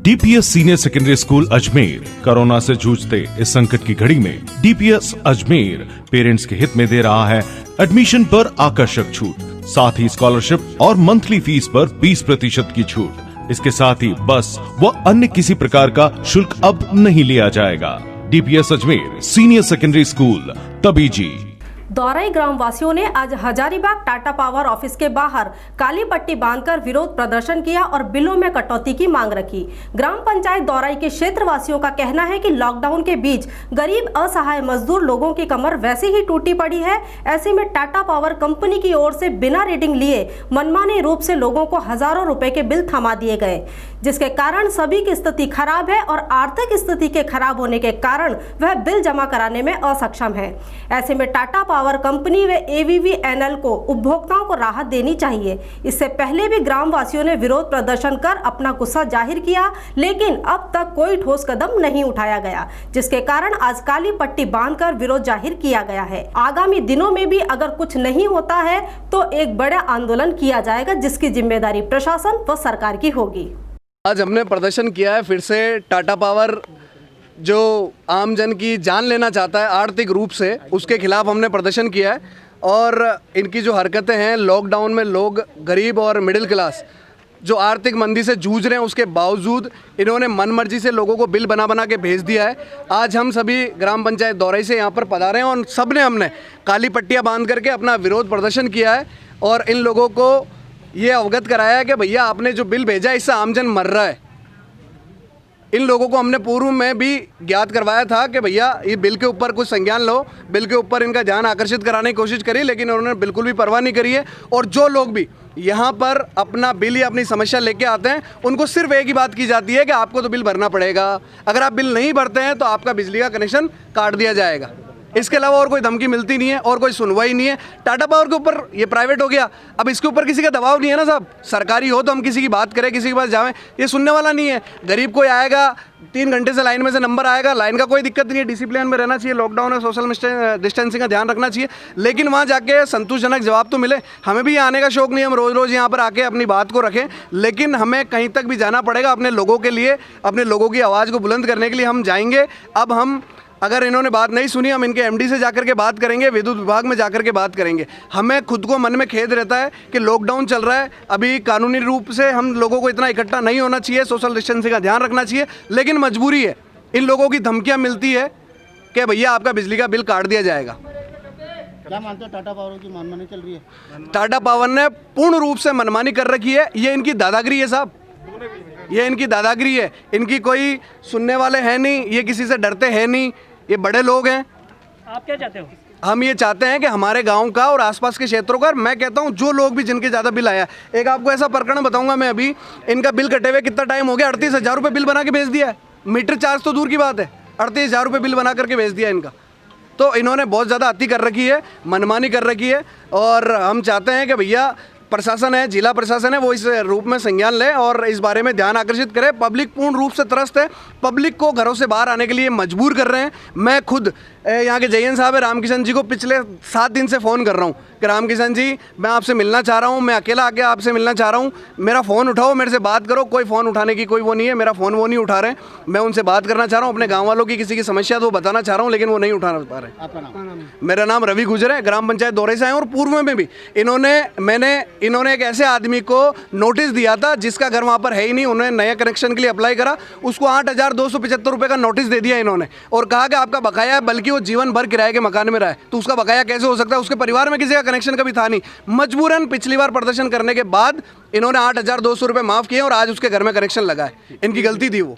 DPS senior secondary school Ajmer corona से जूझते इस संकट की घड़ी में डीपीएस अजमेर पेरेंट्स के हित में दे रहा है एडमिशन पर आकर्षक छूट, साथ ही स्कॉलरशिप और मंथली फीस पर 20% की छूट। इसके साथ ही बस व अन्य किसी प्रकार का शुल्क अब नहीं लिया जाएगा। DPS Ajmer senior secondary school Tabiji. Daurai ग्राम वासियों ने आज हजारीबाग टाटा पावर ऑफिस के बाहर काली पट्टी बांधकर विरोध प्रदर्शन किया और बिलों में कटौती की मांग रखी। ग्राम पंचायत दौराई के क्षेत्र वासियों का कहना है कि लॉकडाउन के बीच गरीब असहाय मजदूर लोगों की कमर वैसे ही टूटी पड़ी है। ऐसे में टाटा पावर कंपनी की ओर से बिना रीडिंग लिए मनमाने रूप से लोगों को हजारों रुपए के बिल थमा दिए गए, जिसके कारण सभी की स्थिति खराब है और आर्थिक स्थिति के खराब होने के कारण वह बिल जमा कराने में असक्षम है। ऐसे में टाटा पावर कंपनी व एवीवीएनएल को उपभोक्ताओं को राहत देनी चाहिए। इससे पहले भी ग्रामवासियों ने विरोध प्रदर्शन कर अपना गुस्सा जाहिर किया, लेकिन अब तक कोई ठोस कदम नहीं उठाया गया, जिसके कारण आज काली पट्टी बांधकर विरोध जाहिर किया गया है। आगामी दिनों में भी अगर कुछ नहीं होता है तो एक बड़ा आंदोलन किया जाएगा, जिसकी जिम्मेदारी प्रशासन व सरकार की होगी। आज हमने प्रदर्शन किया है फिर से। टाटा पावर जो आम जन की जान लेना चाहता है आर्थिक रूप से, उसके खिलाफ हमने प्रदर्शन किया है। और इनकी जो हरकतें हैं, लॉकडाउन में लोग गरीब और मिडिल क्लास जो आर्थिक मंदी से जूझ रहे हैं, उसके बावजूद इन्होंने मनमर्जी से लोगों को बिल बना बना के भेज दिया है। आज हम सभी ग्राम पंचायत दौराई से यहाँ पर पधारे हैं और हमने काली पट्टियाँ बांध करके अपना विरोध प्रदर्शन किया है और इन लोगों को ये अवगत कराया है कि भैया आपने जो बिल भेजा इससे आमजन मर रहा है। इन लोगों को हमने पूर्व में भी ज्ञात करवाया था कि भैया ये बिल के ऊपर कुछ संज्ञान लो, बिल के ऊपर इनका ध्यान आकर्षित कराने की कोशिश करी, लेकिन उन्होंने बिल्कुल भी परवाह नहीं करी है। और जो लोग भी यहाँ पर अपना बिल या अपनी समस्या लेके आते हैं, उनको सिर्फ एक ही बात की जाती है कि आपको तो बिल भरना पड़ेगा, अगर आप बिल नहीं भरते हैं तो आपका बिजली का कनेक्शन काट दिया जाएगा। इसके अलावा और कोई धमकी मिलती नहीं है और कोई सुनवाई नहीं है। टाटा पावर के ऊपर ये प्राइवेट हो गया, अब इसके ऊपर किसी का दबाव नहीं है ना साहब। सरकारी हो तो हम किसी की बात करें, किसी के पास जाएं, ये सुनने वाला नहीं है। गरीब कोई आएगा 3 घंटे से लाइन में से नंबर आएगा, लाइन का कोई दिक्कत नहीं है, डिसिप्लिन में रहना चाहिए, लॉकडाउन है, सोशल डिस्टेंसिंग का ध्यान रखना चाहिए, लेकिन वहाँ जाके संतोषजनक जवाब तो मिले। हमें भी आने का शौक नहीं, हम रोज़ रोज़ यहाँ पर आके अपनी बात को रखें, लेकिन हमें कहीं तक भी जाना पड़ेगा अपने लोगों के लिए, अपने लोगों की आवाज़ को बुलंद करने के लिए हम जाएंगे। अब हम अगर इन्होंने बात नहीं सुनी, हम इनके एमडी से जाकर के बात करेंगे, विद्युत विभाग में जाकर के बात करेंगे। हमें खुद को मन में खेद रहता है कि लॉकडाउन चल रहा है, अभी कानूनी रूप से हम लोगों को इतना इकट्ठा नहीं होना चाहिए, सोशल डिस्टेंसिंग का ध्यान रखना चाहिए, लेकिन मजबूरी है। इन लोगों की धमकियाँ मिलती है कि भैया आपका बिजली का बिल काट दिया जाएगा। क्या मानते हो टाटा पावर की मनमानी चल रही है? टाटा पावर ने पूर्ण रूप से मनमानी कर रखी है। ये इनकी दादागिरी है साहब, ये इनकी दादागिरी है। इनकी कोई सुनने वाले हैं नहीं, ये किसी से डरते हैं नहीं, ये बड़े लोग हैं। आप क्या चाहते हो? हम ये चाहते हैं कि हमारे गांव का और आसपास के क्षेत्रों का, मैं कहता हूं जो लोग भी जिनके ज़्यादा बिल आया, एक आपको ऐसा प्रकरण बताऊंगा मैं। अभी इनका बिल कटे हुए कितना टाइम हो गया, 38,000 रुपये बिल बना के भेज दिया है। मीटर चार्ज तो दूर की बात है, 38,000 रुपये बिल बना करके भेज दिया इनका। तो इन्होंने बहुत ज़्यादा अति कर रखी है, मनमानी कर रखी है। और हम चाहते हैं कि भैया प्रशासन है, जिला प्रशासन है, वो इस रूप में संज्ञान ले और इस बारे में ध्यान आकर्षित करे। पब्लिक पूर्ण रूप से त्रस्त है, पब्लिक को घरों से बाहर आने के लिए मजबूर कर रहे हैं। मैं खुद यहाँ के जयन साहब है रामकिशन जी को पिछले 7 दिन से फ़ोन कर रहा हूँ कि रामकिशन जी मैं आपसे मिलना चाह रहा हूँ, मैं अकेला आके आपसे मिलना चाह रहा हूँ, मेरा फ़ोन उठाओ, मेरे से बात करो। कोई फ़ोन उठाने की कोई वो नहीं है, मेरा फ़ोन वो नहीं उठा रहे हैं। मैं उनसे बात करना चाह रहा हूँ, अपने गाँव वालों की किसी की समस्या तो बताना चाह रहा हूँ, लेकिन वो नहीं उठा पा रहे। आपका नाम? मेरा नाम रवि गुजर है, ग्राम पंचायत दौरे से आए। और पूर्व में भी इन्होंने एक ऐसे आदमी को नोटिस दिया था जिसका घर वहाँ पर है ही नहीं, उन्होंने नया कनेक्शन के लिए अप्लाई करा, उसको 8,275 रुपये का नोटिस दे दिया इन्होंने और कहा कि आपका बकाया है, बल्कि वो जीवन भर किराए के मकान में रहा है, तो उसका बकाया कैसे हो सकता है? उसके परिवार में किसी का कनेक्शन कभी था नहीं। मजबूरन पिछली बार प्रदर्शन करने के बाद इन्होंने 8,200 रुपये माफ़ किए और आज उसके घर में कनेक्शन लगा है। इनकी गलती थी वो।